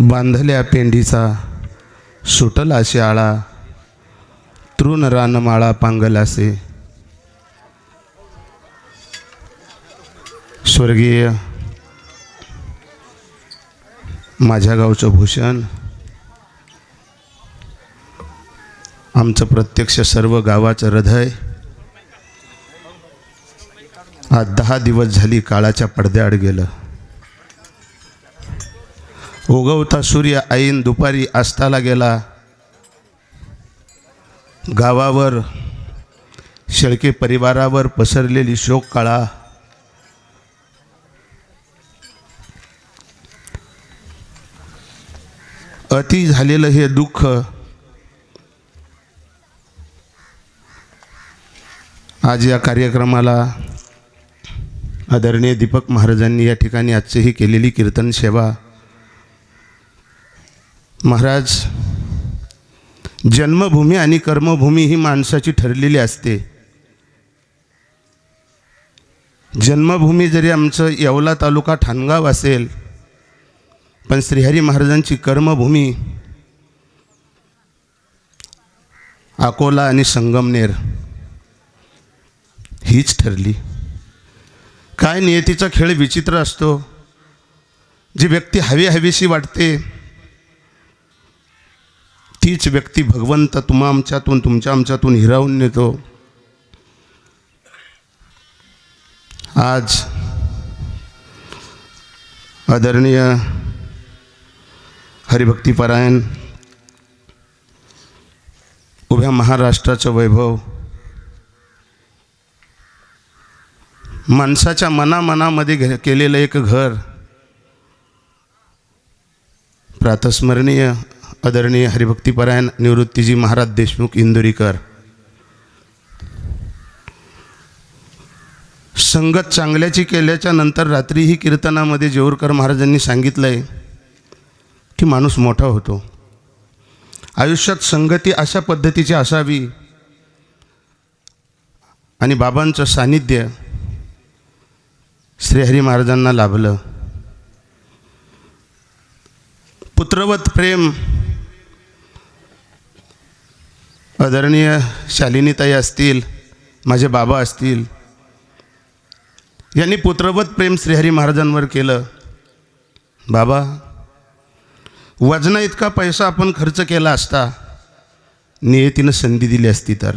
बांधल्या पेंडीचा सुटला शाळा, तृण रानमाळा पांगलासे. स्वर्गीय माझ्या गावचं भूषण, आमचं प्रत्यक्ष सर्व गावाचं हृदय, आज 10 दिवस झाली काळाच्या पडद्याआड गेलं. उगवता सूर्य ऐन दुपारी अस्ताला गेला. गावावर शेळके परिवारावर पसरलेली शोक काळा. अति झालेलं हे दुःख आज या कार्यक्रमाला आदरणीय दीपक महाराजांनी या ठिकाणी आजची ही केलेली कीर्तन सेवा. महाराज, जन्मभूमी आणि कर्मभूमी ही माणसाची ठरलेली असते. जन्मभूमी जरी आमचं येवला तालुका ठाणगाव असेल, पण श्रीहरी महाराजांची कर्मभूमी अकोला आणि संगमनेर हीच ठरली. काय नियतीचा खेळ विचित्र असतो. जी व्यक्ती हवीशी वाटते तीच व्यक्ती भगवंत तुमच्या आमच्यातून हिरावून नेतो. आज आदरणीय हरिभक्तीपरायण उभ्या महाराष्ट्राचं वैभव, माणसाच्या मनामध्ये केलेलं एक घर, प्रातस्मरणीय आदरणीय हरिभक्तीपरायण निवृत्तीजी महाराज देशमुख इंदुरीकर. संगत चांगल्याची केल्याच्या नंतर रात्रीही कीर्तनामध्ये जेऊरकर महाराजांनी सांगितलंय की माणूस मोठा होतो. आयुष्यात संगती अशा पद्धतीची असावी. आणि बाबांचं सानिध्य श्रीहरी महाराजांना लाभलं. पुत्रवत प्रेम आदरणीय शालिनीताई असतील, माझे बाबा असतील, यांनी पुत्रवत प्रेम श्रीहरी महाराजांवर केलं. बाबा, वजना इतका पैसा आपण खर्च केला असता, नियतीनं संधी दिली असती तर.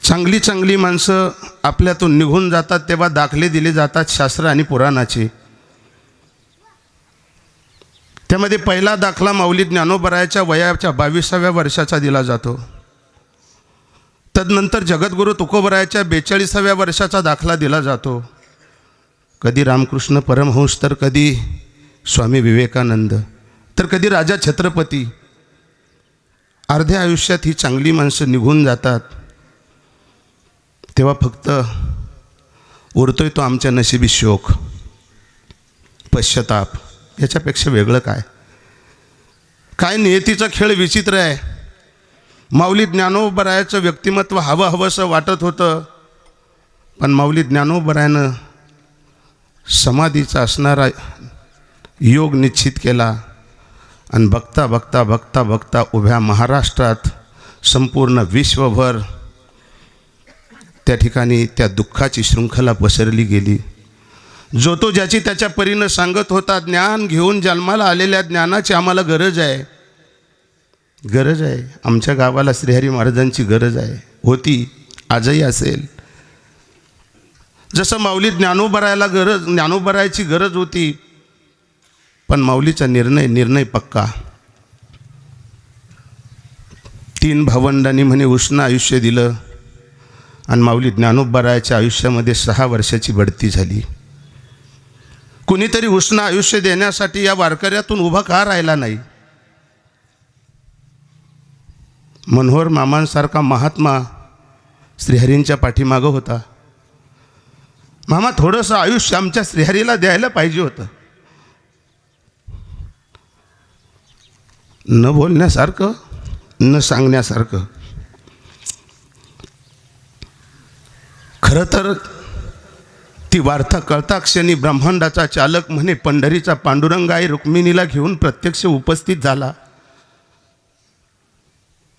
चांगली माणसं आपल्यातून निघून जातात तेव्हा दाखले दिले जातात शास्त्र आणि पुराणाचे. त्यामध्ये पहिला दाखला माऊली ज्ञानोबरायाच्या वयाच्या 22व्या वर्षाचा दिला जातो. तदनंतर जगद्गुरू तुकोबरायाच्या 42व्या वर्षाचा दाखला दिला जातो. कधी रामकृष्ण परमहंस, तर कधी स्वामी विवेकानंद, तर कधी राजा छत्रपती. अर्ध्या आयुष्यात ही चांगली माणसं निघून जातात. तेव्हा फक्त उरतोय तो आमच्या नशिबी शोक, पश्चाताप. याच्यापेक्षा वेगळं काय? काय नियतीचा खेळ विचित्र आहे. माऊली ज्ञानोबरायाचं व्यक्तिमत्व हवंसं वाटत होतं, पण माऊली ज्ञानोबरायानं समाधीचा असणारा योग निश्चित केला. आणि बघता उभ्या महाराष्ट्रात, संपूर्ण विश्वभर त्या ठिकाणी त्या दुःखाची शृंखला पसरली गेली. जो तो ज्याची त्याच्या परीनं सांगत होता, ज्ञान घेऊन जन्माला आलेल्या ज्ञानाची आम्हाला गरज आहे. आमच्या गावाला श्रीहरी महाराजांची गरज आहे, होती, आजही असेल. जसं माऊली ज्ञानोबरायाची गरज होती, पण माऊलीचा निर्णय पक्का. 3 भावंडांनी म्हणे उष्ण आयुष्य दिलं, आणि माऊली ज्ञानोबरायाच्या आयुष्यामध्ये 6 वर्षाची बढती झाली. कुणीतरी उष्ण आयुष्य देण्यासाठी या वारकऱ्यातून उभा का राहिला नाही? मनोहर मामांसारखा महात्मा श्रीहरींच्या पाठीमागं होता. मामा, थोडंसं आयुष्य आमच्या श्रीहरीला द्यायला पाहिजे होतं. न बोलण्यासारखं, न सांगण्यासारखं. खरं तर ती वार्ता कळता क्षणी ब्रह्मांडाचा चालक म्हणे पंढरीचा पांडुरंग आई रुक्मिणीला घेऊन प्रत्यक्ष उपस्थित झाला.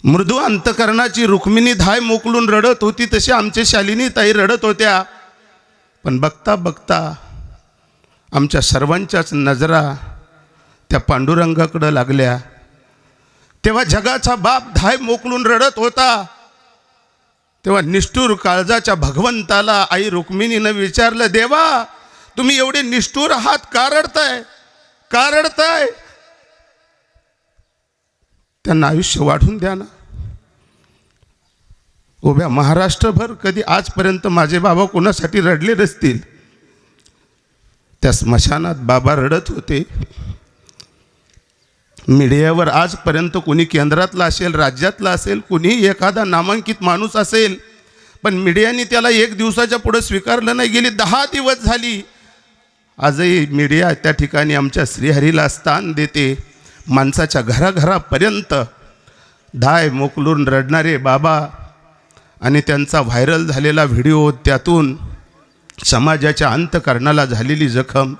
मृदू अंतकरणाची रुक्मिणी धाय मोकलून रडत होती तशी आमचे शालिनी ताई रडत होत्या. पण बघता बघता आमच्या सर्वांच्याच नजरा त्या पांडुरंगाकडे लागल्या. तेव्हा जगाचा बाप धाय मोकलून रडत होता. तेव्हा निष्ठुर काळजाच्या भगवंताला आई रुक्मिणीनं विचारलं, देवा तुम्ही एवढे निष्ठुर आहात, का रडताय, का रडताय? त्यांना आयुष्य वाढून द्या ना. उभ्या महाराष्ट्रभर कधी आजपर्यंत माझे बाबा कोणासाठी रडले नसतील. त्या स्मशानात बाबा रडत होते. मीडियावर आजपर्यंत कोणी केंद्रातला असेल, राज्यातला असेल, कुणी एखादा नामांकित माणूस असेल, पण मीडियाने त्याला एक दिवसाच्या पुढे स्वीकारलं नाही. गेली 10 दिवस झाली. आजही मीडिया त्या ठिकाणी आमच्या श्रीहरीला स्थान देते. माणसाच्या घराघरापर्यंत धाय मोकलून रडणारे बाबा आणि त्यांचा व्हायरल झालेला व्हिडिओ, त्यातून समाजाच्या अंतकरणाला झालेली जखम.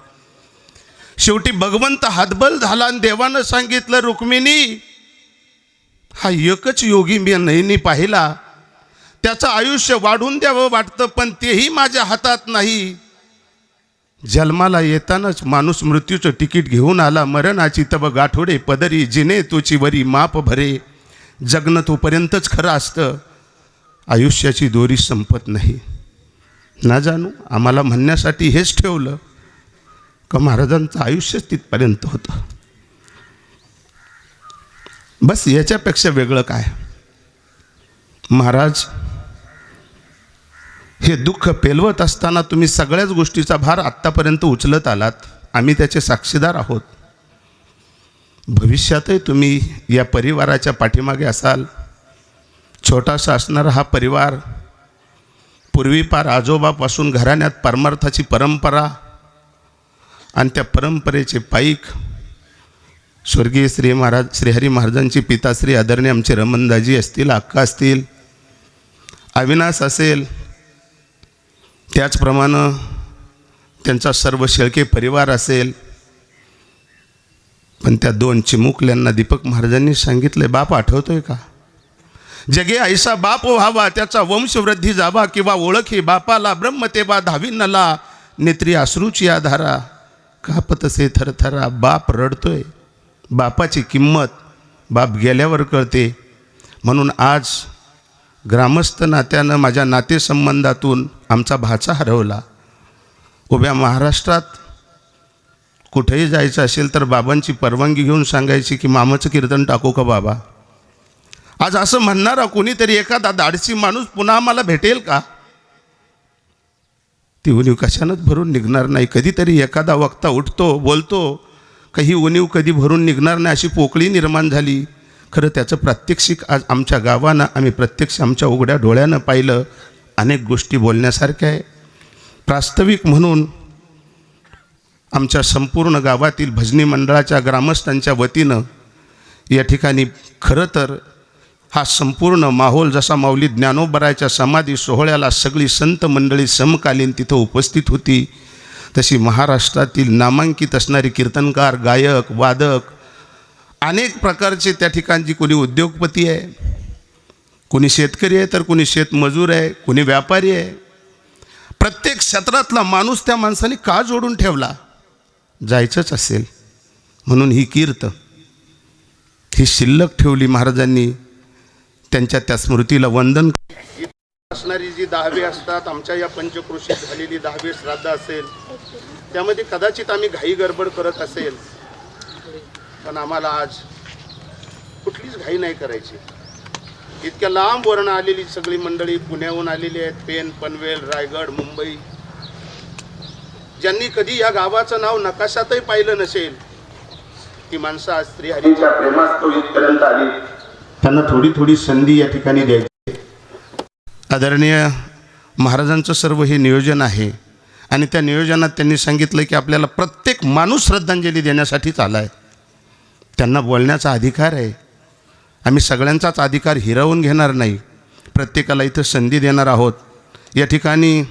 शेवटी भगवंत हातबल झाला आणि देवानं सांगितलं, रुक्मिणी हा एकच योगी मी नयनी पाहिला, त्याचं आयुष्य वाढून द्यावं वाटतं, पण तेही माझ्या हातात नाही. जन्माला येतानाच माणूस मृत्यूचं तिकीट घेऊन आला. मरणाची तब गाठोडे पदरी, जिने तोची वरी माप भरे. जगणं तोपर्यंतच खरं असतं, आयुष्याची दोरी संपत नाही. ना जाणू आम्हाला म्हणण्यासाठी हेच ठेवलं का महाराजांचं आयुष्यच तिथपर्यंत होतं. बस याच्यापेक्षा वेगळं काय. महाराज हे दुःख पेलवत असताना तुम्ही सगळ्याच गोष्टीचा भार आत्तापर्यंत उचलत आलात. आम्ही त्याचे साक्षीदार आहोत. भविष्यातही तुम्ही या परिवाराच्या पाठीमागे असाल. छोटासा असणारा हा परिवार, पूर्वीपार आजोबापासून घराण्यात परमार्थाची परंपरा आणि त्या परंपरेचे पाईक स्वर्गीय श्रीहरी महाराजांची पिताश्री आदरणीय आमचे रमणदाजी असतील, अक्का असतील, अविनाश असेल, त्याचप्रमाणे त्यांचा सर्व शेळके परिवार असेल. पण त्या 2 चिमुकल्यांना दीपक महाराजांनी सांगितले, बाप आठवतोय का? जगे ऐसा बाप व्हावा, त्याचा वंशवृद्धी जावा, किंवा ओळखी बापाला ब्रह्मतेवा धाविनला, नेत्री अश्रूची आधारा, कापतसे थरथरा. बाप रडतोय. बापाची किंमत बाप गेल्यावर कळते. म्हणून आज ग्रामस्थ नात्यानं माझ्या नातेसंबंधातून आमचा भाचा हरवला. उभ्या महाराष्ट्रात कुठेही जायचं असेल तर बाबांची परवानगी घेऊन सांगायची की मामाचं कीर्तन टाकू का बाबा? आज असं म्हणणारा कोणीतरी एखादा धाडसी माणूस पुन्हा आम्हाला भेटेल का? ती उणीव कशानंच भरून निघणार नाही. कधीतरी एखादा वक्ता उठतो, बोलतो, काही उणीव कधी भरून निघणार नाही अशी पोकळी निर्माण झाली. खरं त्याचं प्रात्यक्षिक आज आमच्या गावानं आम्ही प्रत्यक्ष आमच्या उघड्या डोळ्यानं पाहिलं. अनेक गोष्टी बोलण्यासारख्या आहे. प्रास्ताविक म्हणून आमच्या संपूर्ण गावातील भजनी मंडळाच्या ग्रामस्थांच्या वतीनं या ठिकाणी खरं तर हा संपूर्ण माहोल जसा माऊली ज्ञानोबराच्या समाधी सोहळ्याला सगळी संत मंडळी समकालीन तिथं उपस्थित होती, तशी महाराष्ट्रातील नामांकित असणारे कीर्तनकार, गायक, वादक, अनेक प्रकारचे त्या ठिकाणची, कोणी उद्योगपती आहे, कोणी शेतकरी आहे, तर कोणी शेतमजूर आहे, कोणी व्यापारी आहे. प्रत्येक क्षेत्रातला माणूस त्या माणसाने का जोडून ठेवला? जायचंच असेल म्हणून ही कीर्त ही शिल्लक ठेवली महाराजांनी. त्यांच्या त्या स्मृतीला वंदन असणारी जी 10वी असतात, आमच्या या पंचक्रोशीत झालेली 10वी श्राद्ध असेल, त्यामध्ये कदाचित आम्ही घाई गडबड करत असेल, पण आम्हाला आज कुठलीच घाई नाही करायची. इतक्या लांब वर्ण आलेली सगळी मंडळी पुण्याहून आलेली आहेत, पेन, पनवेल, रायगड, मुंबई. ज्यांनी कधी या गावाचं नाव नकाशातही पाहिलं नसेल, ती माणसं आज श्रीहरीच्या प्रेमात इथपर्यंत आली. त्यांना थोडी थोडी संधी या ठिकाणी द्यायची. आदरणीय महाराजांचं सर्व हे नियोजन आहे आणि त्या नियोजनात त्यांनी सांगितलं की आपल्याला प्रत्येक माणूस श्रद्धांजली देण्यासाठीच आला आहे. त्यांना बोलण्याचा अधिकार आहे. आम्ही सगळ्यांचाच अधिकार हिरावून घेणार नाही, प्रत्येकाला इथं संधी देणार आहोत. या ठिकाणी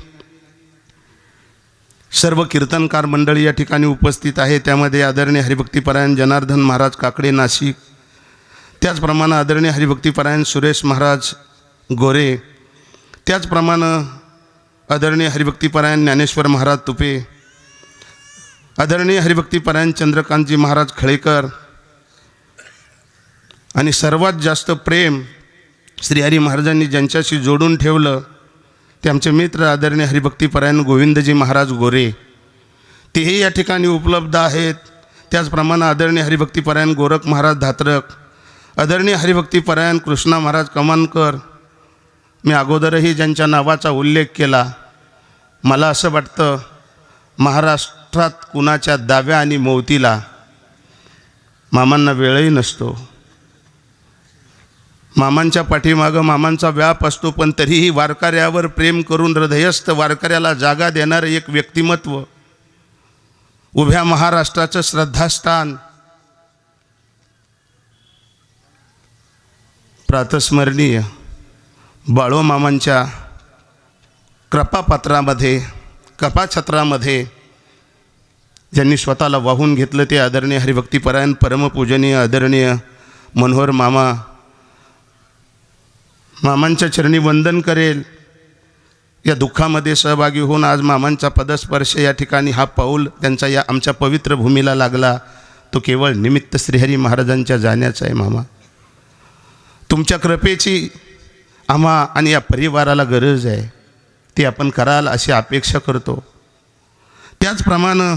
सर्व कीर्तनकार मंडळी या ठिकाणी उपस्थित आहे। त्यामध्ये आदरणीय हरिभक्तीपरायण जनार्दन महाराज काकडे नाशिक, त्याचप्रमाणे आदरणीय हरिभक्तीपरायण सुरेश महाराज गोरे, त्याचप्रमाणे आदरणीय हरिभक्तीपरायण ज्ञानेश्वर महाराज तुपे, आदरणीय हरिभक्तीपरायण चंद्रकांतजी महाराज खळेकर आणि सर्वात जास्त प्रेम श्रीहरी महाराजांनी ज्यांच्याशी जोडून ठेवलं ते आमचे मित्र आदरणीय हरिभक्तीपरायण गोविंदजी महाराज गोरे, तेही या ठिकाणी उपलब्ध आहेत। त्याचप्रमाणे आदरणीय हरिभक्तीपरायण गोरख महाराज धात्रक, आदरणीय हरिभक्तीपरायण कृष्णा महाराज कमानकर, मी अगोदरही ज्यांच्या नावाचा उल्लेख केला। मला असं वाटतं महाराष्ट्रात कुणाच्या दाव्या आणि मौतीला मामांना वेळही नसतो, मामांच्या पाठीमागं मामांचा व्याप असतो, पण तरीही वारकऱ्यावर प्रेम करून हृदयस्थ वारकऱ्याला जागा देणारं एक व्यक्तिमत्व, उभ्या महाराष्ट्राचं श्रद्धास्थान, प्रातस्मरणीय बाळो मामांच्या कृपापात्रामध्ये कपाछत्रामध्ये ज्यांनी स्वतःला वाहून घेतलं ते आदरणीय हरिभक्तीपरायण परमपूजनीय आदरणीय मनोहर मामा, मामांच्या चरणी वंदन करेल। या दुःखामध्ये सहभागी होऊन आज मामांचा पदस्पर्श या ठिकाणी हा पाऊल त्यांचा या आमच्या पवित्र भूमीला लागला, तो केवळ निमित्त श्रीहरी महाराजांच्या जाण्याचा आहे। मामा, तुमच्या कृपेची आम्हा आणि या परिवाराला गरज आहे, ती आपण कराल अशी अपेक्षा करतो। त्याचप्रमाणे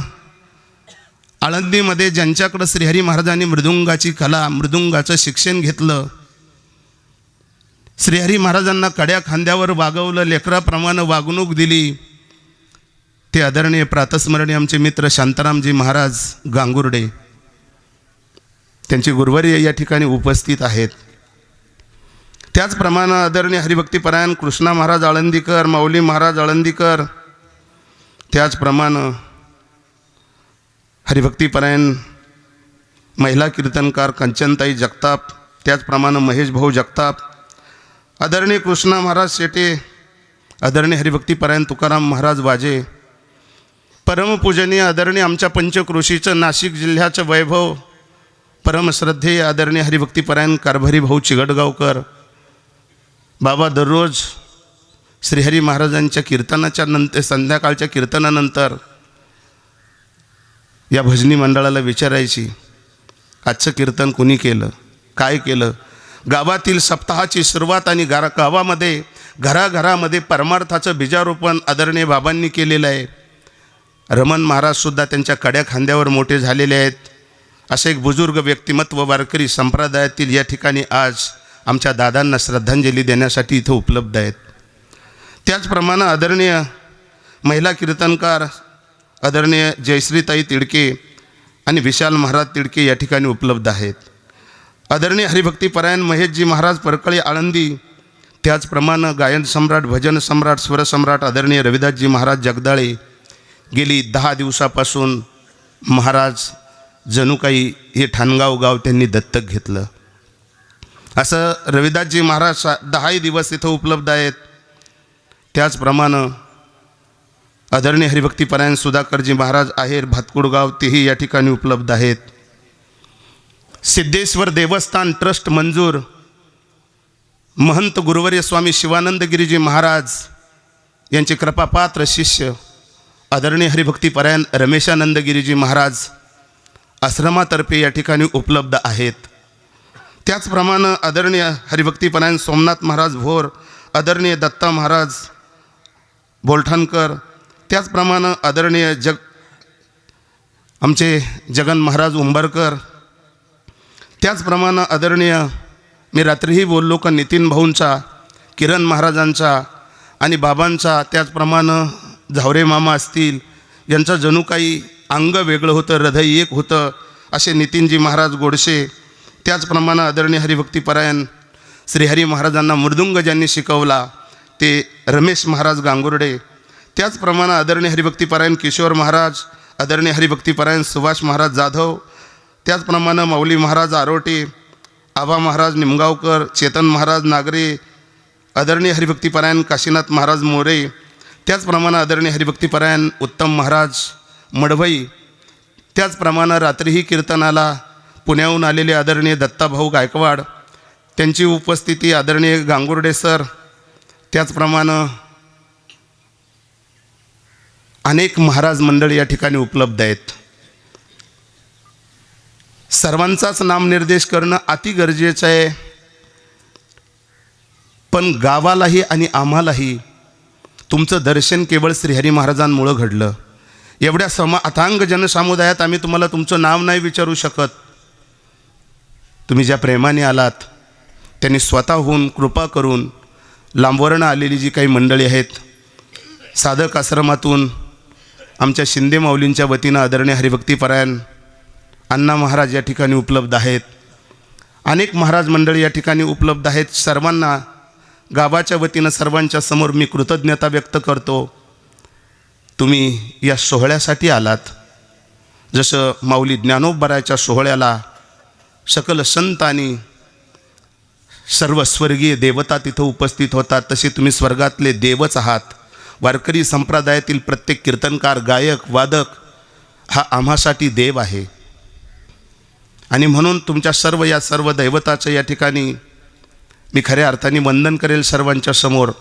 आळंदीमध्ये ज्यांच्याकडं श्रीहरी महाराजांनी मृदुंगाची कला, मृदुंगाचं शिक्षण घेतलं, श्रीहरी महाराजांना कड्या खांद्यावर वागवलं, लेकराप्रमाणे वागणूक दिली, ते आदरणीय प्रातस्मरणीय आमचे मित्र शांतारामजी महाराज गांगुर्डे, त्यांची गुरुवर्य या ठिकाणी उपस्थित आहेत। त्याचप्रमाणे आदरणीय हरिभक्तीपरायण कृष्णा महाराज आळंदीकर, माऊली महाराज आळंदीकर, त्याचप्रमाणे हरिभक्तीपरायण महिला कीर्तनकार कंचनताई जगताप, त्याचप्रमाणे महेश भाऊ जगताप, आदरणीय कृष्णा महाराज शेटे, आदरणीय हरिभक्तीपरायण तुकाराम महाराज वाजे, परमपूजनीय आदरणीय आमच्या पंचक्रोशीचं नाशिक जिल्ह्याचं वैभव परमश्रद्धेय आदरणीय हरिभक्तीपरायण कारभारी भाऊ चिगडगावकर, बाबा दररोज श्रीहरी महाराजांच्या कीर्तनाच्या नंतर, संध्याकाळच्या कीर्तनानंतर या भजनी मंडळाला विचारायची, आजचं कीर्तन कुणी केलं, काय केलं। गावातील सप्ताहाची सुरुवात आणि गावामध्ये घराघरामध्ये परमार्थाचं बीजारोपण आदरणीय बाबांनी केलेलं आहे। रमण महाराजसुद्धा त्यांच्या कड्या खांद्यावर मोठे झालेले आहेत। असे एक बुजुर्ग व्यक्तिमत्व वारकरी संप्रदायातील या ठिकाणी आज आमच्या दादांना श्रद्धांजली देण्यासाठी इथं उपलब्ध आहेत। त्याचप्रमाणे आदरणीय महिला कीर्तनकार आदरणीय जयश्रीताई तिडके आणि विशाल महाराज तिडके या ठिकाणी उपलब्ध आहेत। आदरणीय हरिभक्तीपरायण महेशजी महाराज परकळे आळंदी, त्याचप्रमाणे गायन सम्राट, भजन सम्राट, स्वर सम्राट आदरणीय रविदासजी महाराज जगदाळे, गेली 10 दिवसापासून महाराज जणू काही हे ठाणगाव गाव त्यांनी दत्तक घेतलं, असं रविदासजी महाराज 10 दिवस इथं उपलब्ध आहेत। त्याचप्रमाणे आदरणीय हरिभक्तीपरायण सुधाकरजी महाराज आहेर भातकुडगाव, तेही या ठिकाणी उपलब्ध आहेत। सिद्धेश्वर देवस्थान ट्रस्ट मंजूर महंत गुरुवर्य स्वामी शिवानंदगिरीजी महाराज यांचे कृपापात्र शिष्य आदरणीय हरिभक्तीपरायण रमेशानंदगिरीजी महाराज आश्रमातर्फे या ठिकाणी उपलब्ध आहेत। त्याचप्रमाणे आदरणीय हरिभक्तीपरायण सोमनाथ महाराज भोर, आदरणीय दत्ता महाराज बोलठाणकर, त्याचप्रमाणे आदरणीय आमचे जगन महाराज उंबरकर, त्याचप्रमाणे आदरणीय मी रात्रीही बोललो का नितीन भाऊंचा, किरण महाराजांचा आणि बाबांचा, त्याचप्रमाणे झावरे मामा असतील, यांचं जणू काही अंग वेगळं होतं, हृदय एक होतं, असे नितीनजी महाराज गोडसे। त्याचप्रमाणे आदरणीय हरिभक्तीपरायण श्रीहरी महाराजांना मृदुंग ज्यांनी शिकवला ते रमेश महाराज गांगुर्डे, त्याचप्रमाणे आदरणीय हरिभक्तीपरायण किशोर महाराज, आदरणीय हरिभक्तीपरायण सुभाष महाराज जाधव, त्याचप्रमाणे माऊली महाराज आरोटे, आबा महाराज निमगावकर, चेतन महाराज नागरे, आदरणीय हरिभक्तीपरायण काशीनाथ महाराज मोरे, त्याचप्रमाणे आदरणीय हरिभक्तीपरायण उत्तम महाराज मडभई, त्याचप्रमाणे रात्रीही कीर्तनाला पुण्याहून आलेले आदरणीय दत्ताभाऊ गायकवाड, त्यांची उपस्थिती आदरणीय गांगुर्डे सर, त्याचप्रमाणे अनेक महाराज मंडळ या ठिकाणी उपलब्ध आहेत. सर्वांचाच नामनिर्देश करणं अति गरजेचं आहे, पण गावालाही आणि आम्हालाही तुमचं दर्शन केवळ श्रीहरी महाराजांमुळं घडलं. एवढ्या अथांग जनसमुदायात आम्ही तुम्हाला तुमचं नाव नाही विचारू शकत. तुम्ही ज्या प्रेमाने आलात, त्यांनी स्वतःहून कृपा करून लांबवरनं आलेली जी काही मंडळी आहेत, साधक आश्रमातून आमच्या शिंदे माऊलींच्या वतीनं आदरणीय हरिभक्तीपरायण अण्णा महाराज या ठिकाणी उपलब्ध आहेत, अनेक महाराज मंडळी या ठिकाणी उपलब्ध आहेत. सर्वांना गावाच्या वतीनं सर्वांच्या समोर मी कृतज्ञता व्यक्त करतो. तुम्ही या सोहळ्यासाठी आलात. जसं माऊली ज्ञानोबराच्या सोहळ्याला सकल संत आणि सर्व स्वर्गीय देवता तिथं उपस्थित होतात, तसे तुम्ही स्वर्गातले देवच आहात. वारकरी संप्रदायातील प्रत्येक कीर्तनकार, गायक, वादक हा आम्हासाठी देव आहे. आणि म्हणून तुमच्या सर्व दैवताचं या ठिकाणी मी खऱ्या अर्थाने वंदन करेल सर्वांच्या समोर.